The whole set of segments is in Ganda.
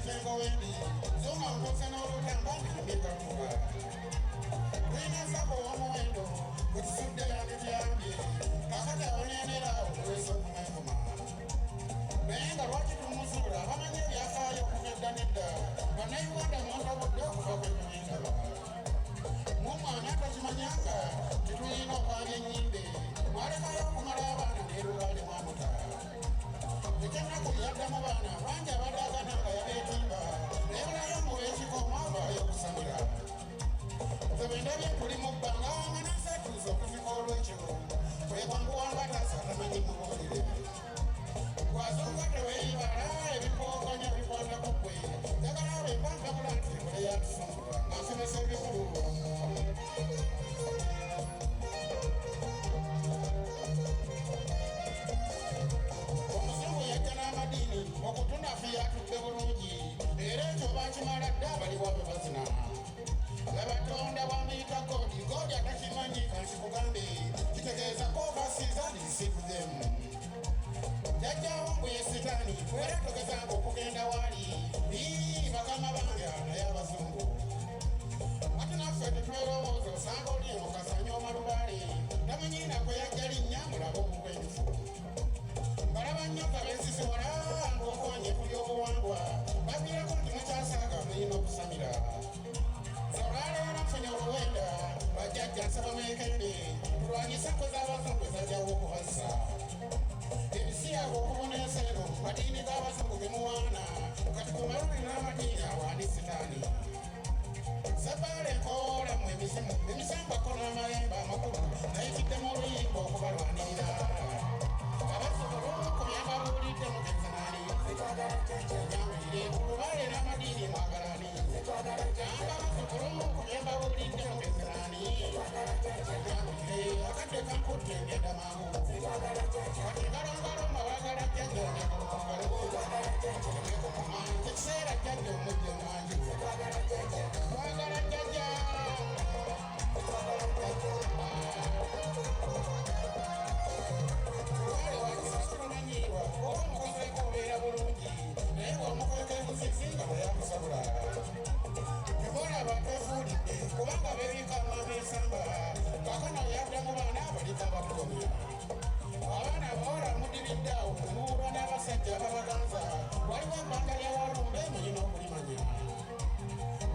tengo wendi Zuma unose na urutamba Nibika kuwa Wina sabo wa mwendo Kutisude ya nitiambi Kakata unyenera uwezo kumekuma Menga waki tumusura Wamanye yakayo kumeda nida Wanai wanda mwanda wado kufawe kumenda Muma nyata chimanyanga Kitu ino kanye nyinde Mwale kayo kumarabana Neru wale mwamuta Nikena kuyada mabana Wanja wadaga nanga ya betimba Nebula yangu wechi komaba ya kusamira Tebendabye kuli mubanga Manasa tuzo kufikolo echo Kwe kwangu wangatasa Tamanyi mubulire Wazunga tewe ibara Ebipokanya bikwanda kukwe Jagala wepanga kulante Kule ya tusungura Nasime sebi kuru Okutunda fiya tutte bulungi era ekyo bakimala dda bali wabe bazina Labatonda bamuyita godi atakimanyi kankikugambe kitegeeza ko basiiza receive them jajjawo mbu ye sitaani era togezanga okugenda wali bakama bange naye abazungu ate naffe tetwerowooza osanga oli eno kasanya omalubale tamanyina kwe yajja linnya mulabe obugwenyufu balaba nnyoka beesisiwala ng'okonye kuli obuwangwa babwireko nti mukyasaaga mulina okusamira olwaleero nfunye oluwenda bajjajja nsaba mwekende tulwanyisa nkwe z'abazungu ezajjawo okubassa ebisiyabo okuboneesa eno madiini g'abazungu gemuwaana kati kumalumi n'amadiini awaani sitaani Sabale nkoola mu emisambako n'amayembe amakulu nayikiddemu oluyimba okubalwanirira Abasukulu kuyamba bulidde mugezanani Nyambire kulubale n'amadiini mwagalani Abasukulu kuyamba bulidde mugezanani Nyambire akadde kankudde ngenda mangu Kati ngalongalomba wagala jjajja nyakulungalo Ekiseera jjajja omujja omwanju Wagala jjajja Omukozeko bulungi naye bw'omukozeko ebuzizinga bwe yakusabula Ebola batefuulidde kubanga beebikama beesamba kakana yadda mu baana abalika abakomya abaana bawala mudibiddeawo muwulwa n'abasajja ababaganza waliwo ebbanga lya walumbe muyina okulimanya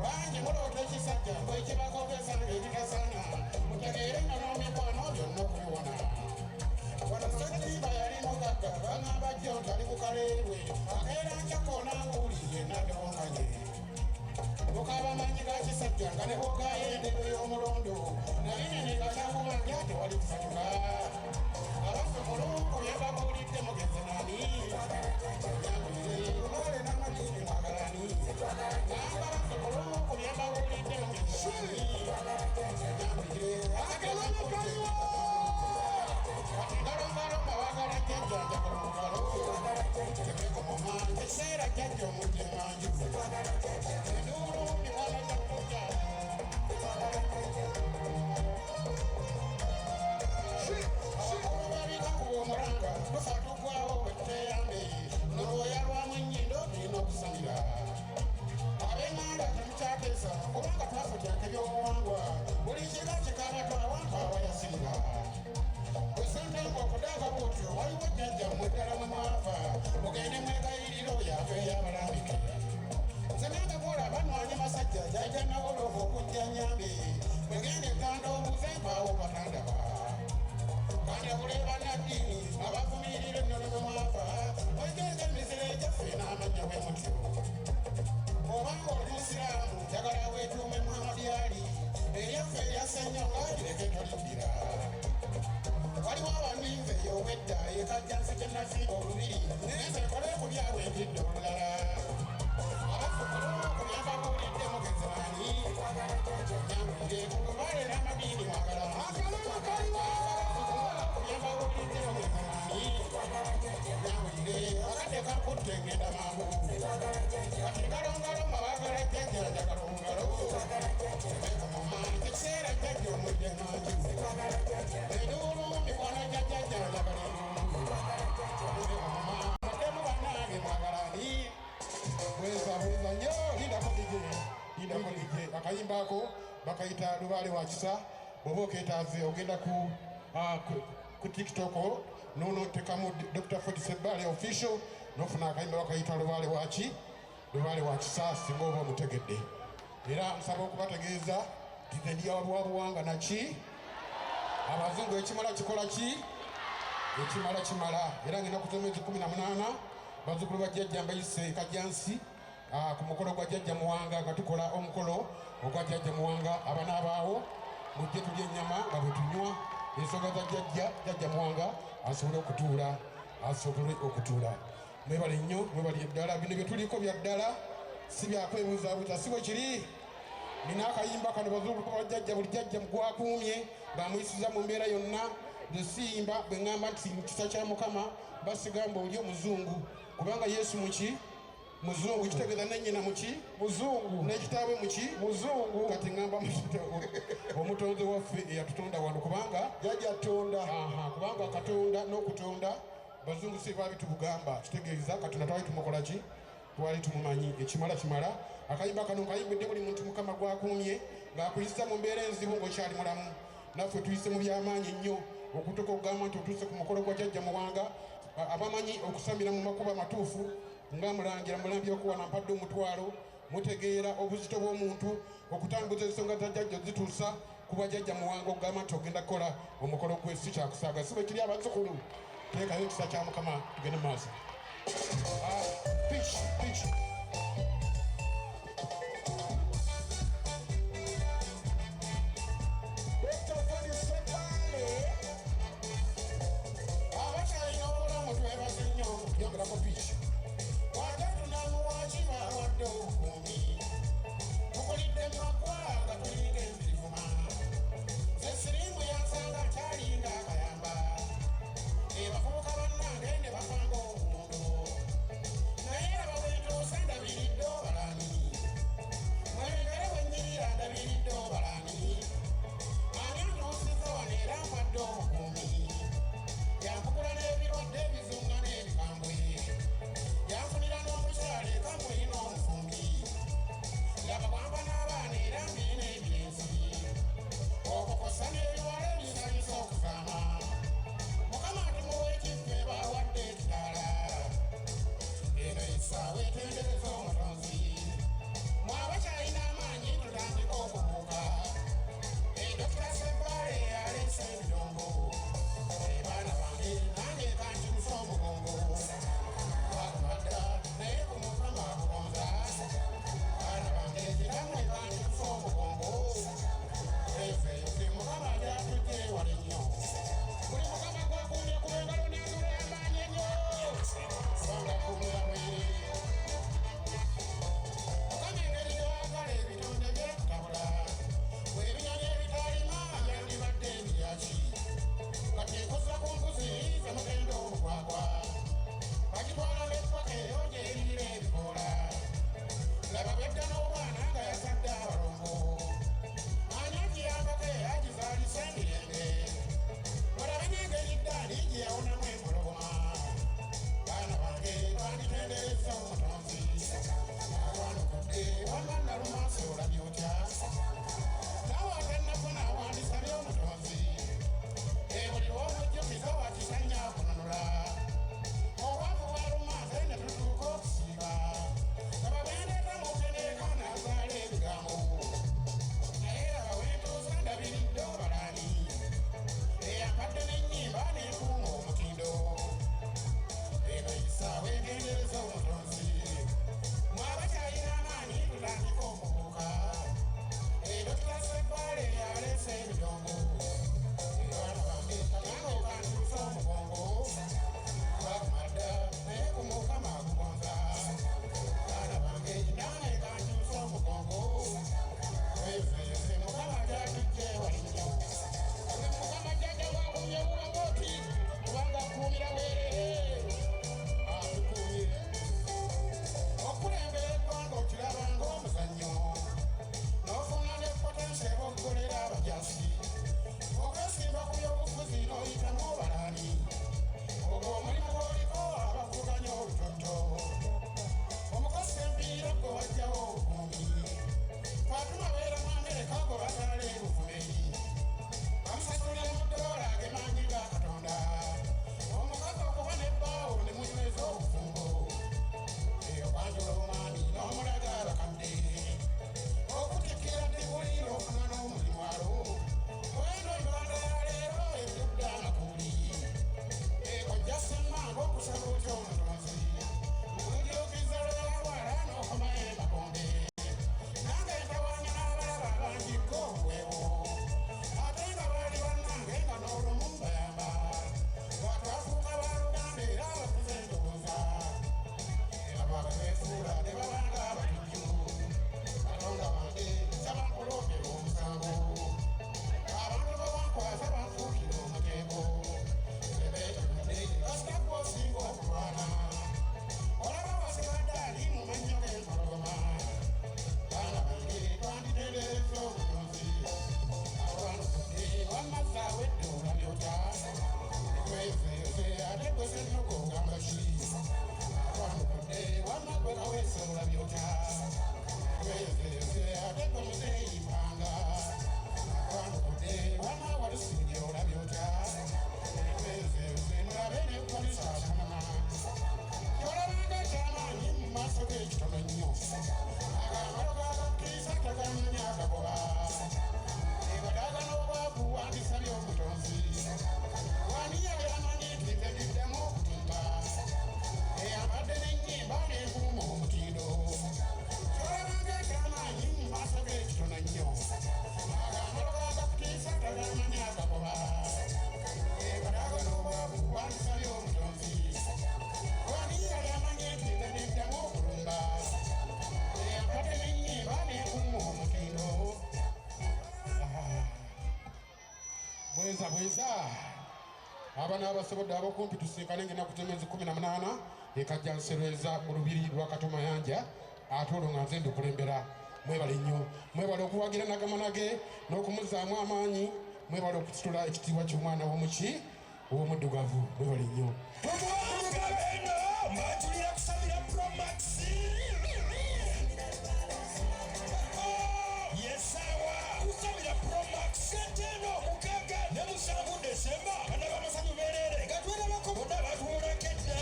bangi muloota ekisajja kwekibagobeza ebitasaana mutegeere nga n'omikwano byonna okubiwona Wano Setiba yali mugagga bangamba jjo nti ali ku kaleerwe akeera nkyakona nguwulire n'agawonganye Mukabamanyi ga kisajja nga ne bwogayo endebe y'omulondo naye ne gakyakubanja tewali kusanyuka Abasukulu kuyamba buulidde mugeze nani Nyambire olwale n'amadiini mwagalani Namba abasukulu kuyamba buulidde mugeze nani Nyambire akakaliwo Ngalombalomba wagala jjajja njagala omugalo Tebeko muma ekiseera jjajja omujja emanju Enduulu miwana gyakujja Abakulu babika kuba omulanga tufa tugwawo bwe tuteyambe N'olwoya lwamu ennyindo tulina okusamira Ab'enganda temukyateesa kubanga twafutyako ebyobuwangwa Buli kiga kikabatwawanga abayasirira Kusandanga okudaga bwotyo waliwo jjajja mmwe ddala mwe mwava mugende mwegayiriro yafe ey'abalambike Nze nange bw'olaba nnwanye masajja jjajja nawolovu okujja nnyambe mugende egganda obuze mpaawo batandaba kandi abule bannaddiini abavumirira ennono mwe mwava mwegeze emiziro egyaffe n'amanya bwe mutyo obanga oli musiraamu njagala weetuume Muhammad Ali eryaffe eryasennyo ng'agireke toliddira Waliwo abaninze y'owedda ekajja nsi gye nasinga olubiri nenze ekole ku byabwe empidde olulala Abasukulu kuyamba buulidde mugeze nani Nyambire kulubale n'amadiini mwagala kuyamba buulidde mugeze nani Nyambire akadde kankudde ngenda mangu Kati ngalongalomba wagala jjajja njagala omugalo Ekiseera jjajja omujja emanju Enduulu mikwano jjajja njagala Muddemu bannange mwagalani Bweza akaako bakayita lubaale wa kisa bw'oba okeetaaze ogenda ku tiktok nono tekamu Dr. Ford Sebale official nofuna akayimba bakayita lubaale wa kisa singa oba omutegedde era nsaba okubategeeza titendi wa buwanga naki abazungu ekimala kikola ki ekimala kimala era ng'ennaku z'omwezi 18 bazzukulu ba jjajja mbayise kajjansi ku mukolo gwa jjajja Muwanga nga tukola omukolo ogwa jjajja Muwanga abanaabaawo mujje tulye ennyama nga bwe tunywa ensonga za jjajja Muwanga asobole okutuula mwebale nnyo mwebale eddala bino bye tuliko bya ddala si byakwebuuzaabuuza si bwe kiri nina akayimba kano bazzukulu ba jjajja buli jjajja gwakuumye ng'amuyisiza mu mbeera yonna nze siyimba bwe ŋŋamba nti mu kisa kya Mukama basigamba oli omuzungu kubanga Yesu muki muzungu kitegeeza nennyina muki muzungu n'ekitaawe muki muzungu kati ŋŋamba omutonzi waffe eyatutonda wano kubanga jjajja tonda kubanga Katonda n'okutonda bazungu si baabitubugamba kitegeeza Katonda twali tumukola ki twali tumumanyi ekimala kimala akayimba kano kayimbidde buli muntu Mukama gwakuumye ng'akuyisa mu mbeera enzibu ng'okyali mulamu naffe tuyise mu byamaanyi nnyo okutuuka okugamba nti otuuse ku mukolo gwa jjajja Muwanga abamanyi okusamira mu makubo amatuufu nga mulangira mulambi okuwana mpadde omutwalo mutegeera obuzito bw'omuntu okutambuza ensonga za jjajja zituusa kuba jjajja Muwanga okugamba nti ogenda kukola omukolo gwe si kyakusaaga si bwe kiri abazzukulu teekayo ekisa kya Mukama tugende mu maaso Naye abawendo osanda biriddwa bweza abana abasobodde abakumpi tusinkane ngena kutemezi 18 ekajja nserweza mu lubiri lwa Katomayanja ate olwo nga nze ndikulembera. Mwebale nnyo, mwebale okuwagira nagamanage n'okumuzaamu amaanyi, mwebale okutitula ekitiibwa ky'omwana w'omuki ow'omuddugavu. Mwebale nnyo. Matulira kusabira Promax. Yesawa kusabira Promax. Kateno mukaga ne musanvu Desemba. Bana bamasanyu berere. Gatwera bakoboda batwura kedda.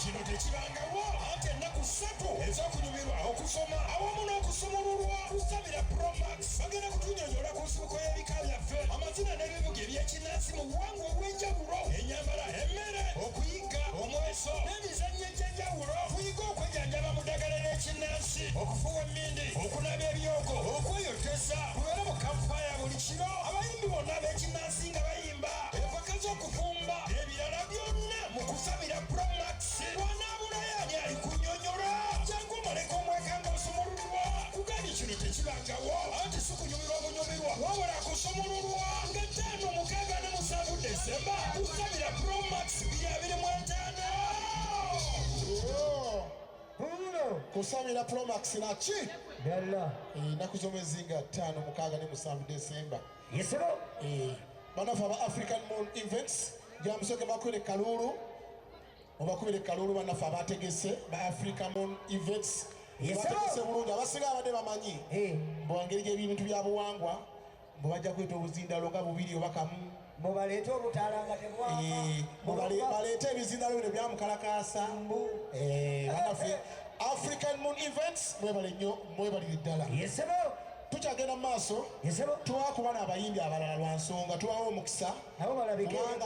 Kino tekibangawo ate ennaku 3 ez'okunyumirwa okusoma awamu n'okusumululwa kusabira Promax. Bagenda kutunyonyola ku nsibuko y'ebika byaffe, amazina n'ebivuga eby'ekinnansi mu buwangwa obw'enjawulo, ennyambala, emmere, okuyiga, omweso n'emizannyo egy'enjawulo. Tuyiga okwejanjaba mu ddagala ly'ekinnansi, okufuuwa emmindi, okunaba ebyogo, okweyoteza. Tubeere mu kampaya buli kiro, abayimbi bonna ab'ekinnansi nga bayimba, empaka z'okufumba, ebirala byonna mu kusabira Promax. Wanaabulayo ani ali kunnyonnyola? Jangu omaleko omwekanga osumululwa. Kugambye kino tekibangawo, anti si kunyumirwa bunyumirwa, wabula kusumululwa. Nga 5, 6 ne 7 Desemba kusabira Promax 2025. Kusabira Promax naki? Dalla. Ennaku z'omwezi nga 5, 6 ne 7 Desemba. Yesero. Banafu aba African Moon Events jamusoke bakwire Kalulu. Obakubire Kalulu banafu abategese ba African Moon Events. Bategese bulungi abasinga abadde bamanyi. Mbwangeri gy'ebintu bya buwangwa mbo bajja kweta obuzindalo nga 2 oba 1. Mbo baleete obutaala nga tebwaka. Baleete ebizindalo bino byamukalakaasa. Banafu African Moon Events mwebale nnyo, mwebalire ddala. Yesero. Tukyagenda mu maaso, twakuba n'abayimbi abalala lwa nsonga tubawa omukisa kubanga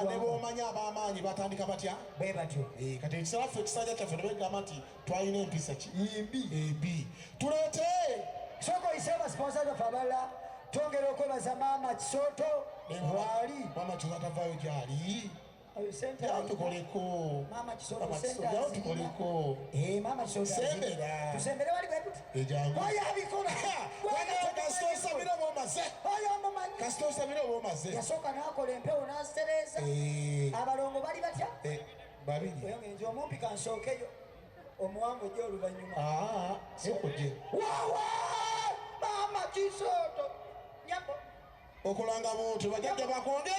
ne b'omanyi ab'amaanyi batandika batya bwe batyo. Kati ekisala ffe ekisanja kyaffe ne begamba nti twalina empisa ki embi tuleete sooka oyise abasiponsa baffe abalala. Twongera okwebaza Maama Kisooto waali. Maama Kisooto atavaayo gy'ali tukoleko Maama Kisooto tukoleko Maama Kisooto sembera tusembere wali bwe tuti ejangu abikola kasitosabira b'omaze kasitosabira b'omaze yasooka n'akola empewo n'asereeza. Abalongo bali batya babiri nze omumpi kansookeyo omuwanvu ojja oluvannyuma. sekuje wawa Maama Kisooto nyabo okulanga muntu bajjajja bakwongere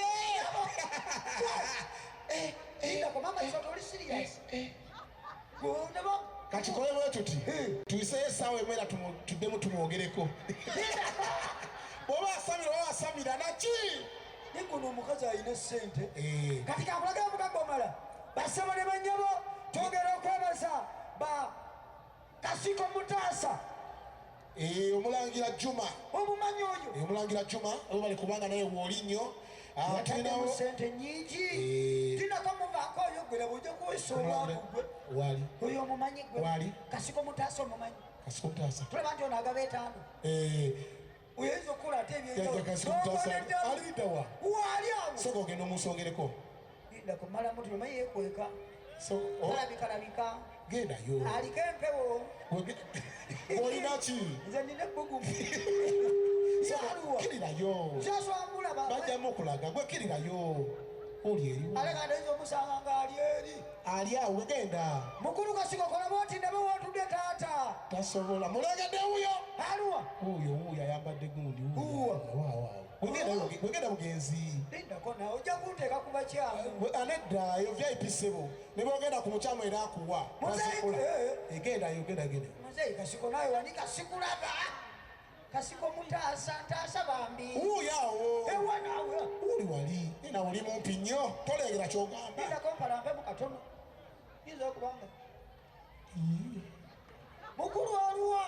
indako Maama Kisooto oli serious gundabo kati koye bwe tuti tuyiseyo essaawa emu era tuddemu tumwogereko bw'oba asamira naki ne guno omukazi alina ssente kati kakulaga omugagga omala basabo ne bannyabo. Twongera okwebaza ba Kasiko Mutaasa omulangira Juma omumanyi oyo omulangira Juma oyo bali kubanga naye wooli nnyo. tulinawo ssente nnyingi tinakomuvaako oyo gwera bwojja kuwesa omwagugwe wali oyo omumanyi gwe wali Kasiko Mutaasa omumanyi Kasiko Mutaasa tulaba nti ono agaba 5 oyinza okula ate ebyenjawulo wali awo soka ogenda omusongereko indako malamu tulimanyi yekweka kalabika gendayo aliko empewo olina ki nze nina ebbugumu kirirayo kyaswambula bajjamu okulaga gwe kirirayo oli eri alekandaiza omusanga nga ali awo wegenda mukulu Kasiko kola bwoti ndabe wootudde taata tasobola mulegedde wuyo aluwa wuyo ayambadde gundi wegenda bugenzi lindako nawe ojja kunteeka ku bakyamu anedda yo vyayipissebo ne bogenda ku mukyamu era akuwa egendayo gendagenda muzeyi Kasiko nawe wani Kasikulaba Kasiko Mutaasa ntaasa bambi wuyo awo ewa nawe uli wali nina oli mumpi nnyo tolengera kyogamba lindako mpalampemu katono iza okubanga mukulu aluwa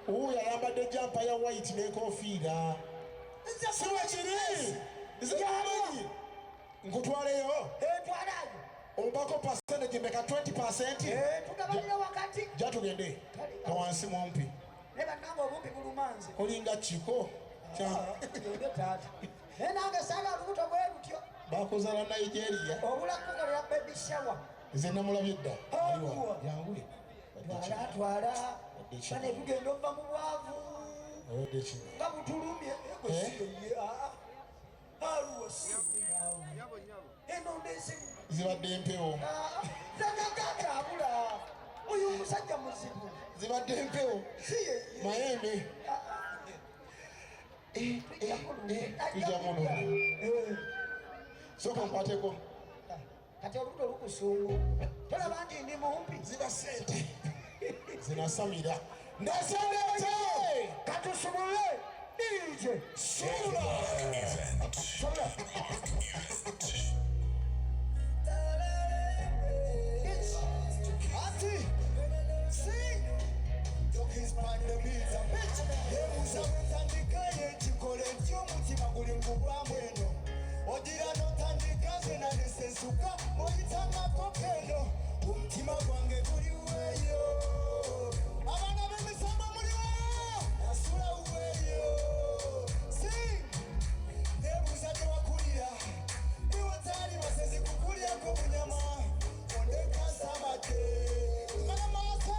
wuyo ayambadde jampa ya white n'enkofiira siwa kiri nzemanyi nkutwaleyo twalayo ompako percentage meka 20%. tugabalira wakati jatugende kawansi mumpi ne bannange obumpi bulumanze olinga kiko ende taata naye nange saala olubuto bwe lutyo bakuzaala Nigeria obula kukolera baby shower nze namulabye dda yangule twala bane tugenda ova mu bwavu Kabutulumye egosiye aluwasiye nawe eno ndese zibadde mpewo zagagagabula oyo musajja muzibu zibadde mpewo mayembe tujja muno soka nkwateko kati olubuto lukusungu tolaba nti ndi mumpi ziba sente zinasamira ndasendete katusumule DJ sula umutima gwange guli weyo abana b'emisamba muliwo asula weyo nebuuza gye wakulira iwe taali basezi kukulyako bunyama ondekasamate ngala maaso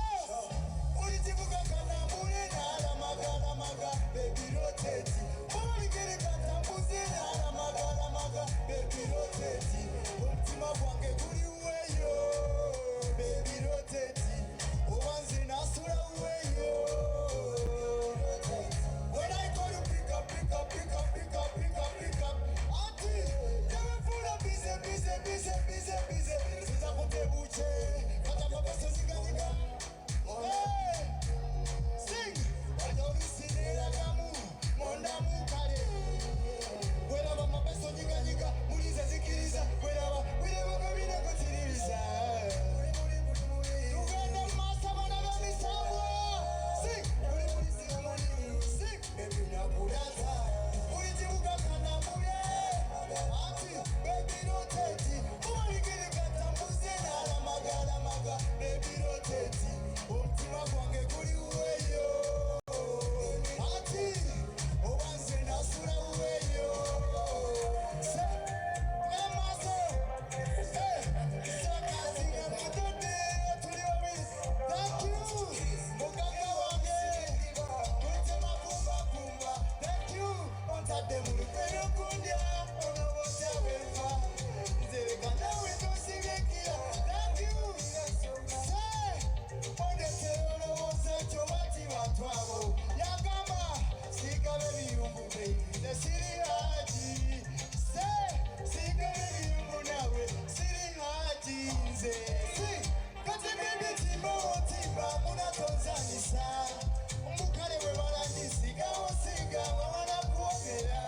oli kibuga kanambule n'alamagaalamaga bebiroteti oligere katambuze n'alamagaalamaga bebiroteti omutima gwange guli weyo bebiroteti owanze nasula weyo when I call you pick up ati yabefula bize siza kutebuche kata mabaso zigaziga sing wajja olusiniragamu mondamu kale welaba mabaso nyiganyiga muliza zikiriza welaba gabinegotiririza tugenda mumaaso abana b'emisango sing bebi nakulaza buli kibuga kanambule ati bebiroteti owaligere katambuze n'alamagaalamaga bebiroteti omutima gwange guli weyo ati obanze nasula weyo emaaso sakazinga matode tuli babiri thank you muganga wange tutema kumbakumba thank you ontadde mu lugero kundya onobotya wefa nzereka nawe tosigekira thank you ondetera olowooza ekyo bati bantu abo yagamba sigabe biyumbume nesiri haji sigabe biyumbu nawe siri haji nze katemende timba munatonzanisa omukale we balangisigawo siga wawala kuwogera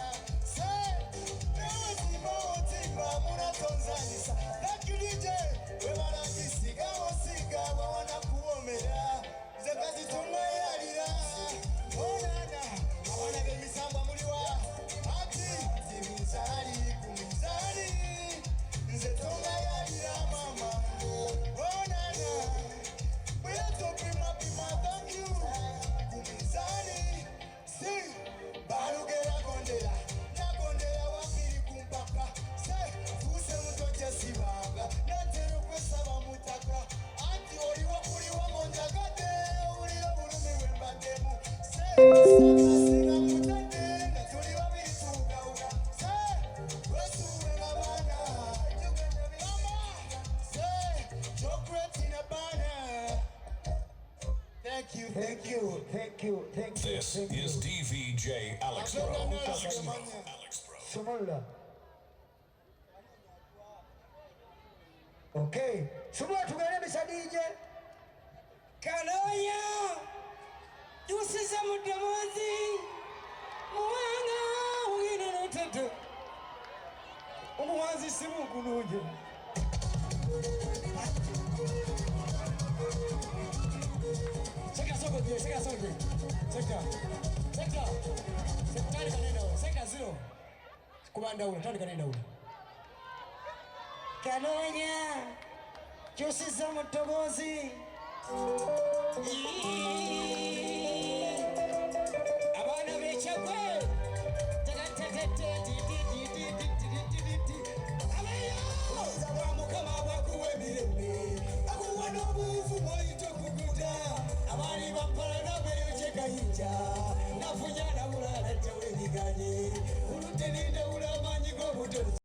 nawe timba munatonzanisa nakirije we balangisigawo siga wawala kuwomera nze kati tonayalira onana abana b'emisamba muliwa ati zibizali kumizali nze tonayalira mama onana bwetopima thank you kumizali balugera gondera nagondera wakiri kumpaka fuse mutoje sibanga natera okwesaba mutaka anti oliwo kuliwo ngonjagade owulira obulumi bwe mbaddemu sakasinga mutade nga tuli babiri tugawuga wesuule n'abaana mama chocolate na bana. Thank you. This is DVJ Alex Pro. Sumula. Okay. Sumula tugende Mr. DJ. Kaloya yusiza mudomozi muwanga wino noteto Omuwanzi simu kulungi. Seka sogo. Seka zero. Kubanda ule, tandika nenda ule. Kaloya yusiza mudomozi abana b'ekyagwe Mukama bakuwa emirembe akuwa n'obuvumu oyita okuguta abaali bampala n'abeeyo kyekayinja nafunya bw'omanyi oluteninde ulamanyi g'obutezi